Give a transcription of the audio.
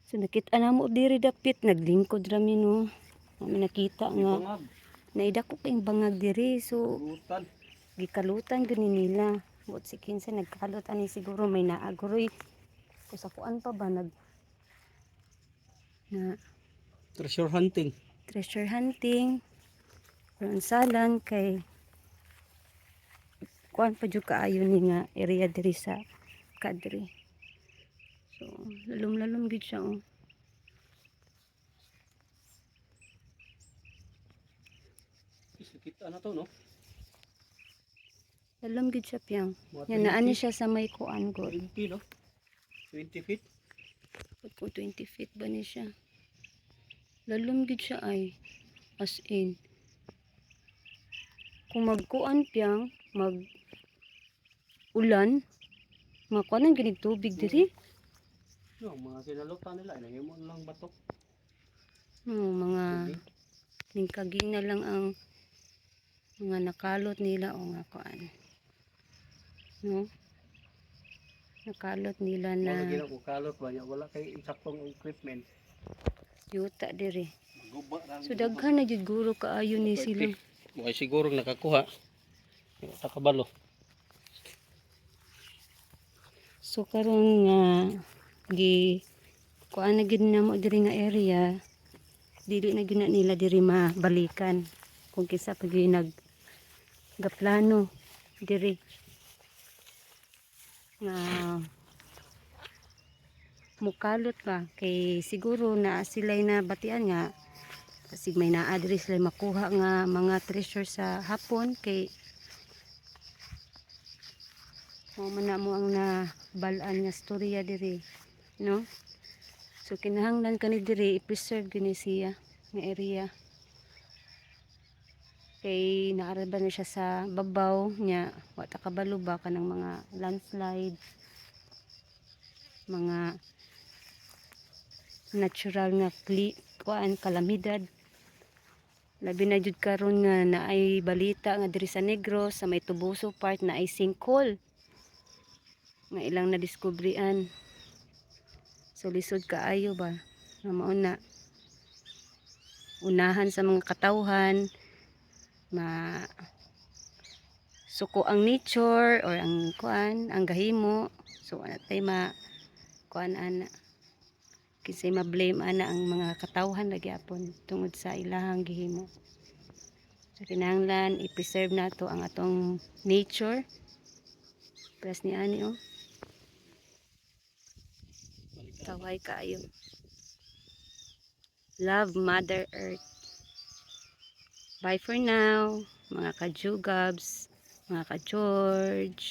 So nakita na mo diri dapit naglingkod rami no. Kami nakita nga naidako kayong bangag diri so gikalutan gani nila. But si kinsa nagkalot ani siguro may naaguroy. Sa kuan pa ba na Treasure hunting. Treasure hunting. Pero salang kay kuan pa jud kaayo ni nga area diri sa kadri. So lalom-lalom gid siya oh. Kita na to no. Lalom gid siya piyang. Yan naani siya sa may kuan go. 20 no. 20 feet. Po 20 feet ba ni siya? Lalom gid siya ay as in. Kung magkuan piyang mag ulan, makuan ang ginig tubig diri. No, mga sinalutan nila nahimo lang batok. Mga ningkaging na lang ang mga nakalot nila o nga kuan. No? Nakalot nila na Wala gina ko kalot wala kay saktong equipment. yuta diri. Maguba ra. So daghan na jud guro kaayo ni sila. Mo siguro nakakuha. Sa kabalo. So karon nga gi kuan na gid namo diri nga area, dili na gyud na nila diri mabalikan kung kisa pag gaplano diri nga mukalot ba kay siguro na sila'y na batian nga kasi may naa-diri sila makuha nga mga treasure sa hapon kay mo man na mo ang nabalaan nga storya diri no. So kinahanglan kani diri i-preserve gini siya nga area kay naaraba na siya sa babaw nya wa ta kabalo ba kanang mga landslide, mga natural nga kuan kalamidad. Labi na jud karon nga naay balita nga diri sa Negros sa may Tubuso part na ay sinkhole nga ilang nadiskubrian. So lisod kaayo ba nga mao na unahan sa mga katawhan ma suko ang nature or ang kuan ang gahimo. So anatay ma kuan ana kasi ma-blame ana ang mga katawhan lagi apon tungod sa ilahang gihimo. So kinahanglan i-preserve nato ang atong nature. Press ni ani oh. Kaway kaayo. Love Mother Earth. Bye for now, mga ka-Jugabs, mga ka-George.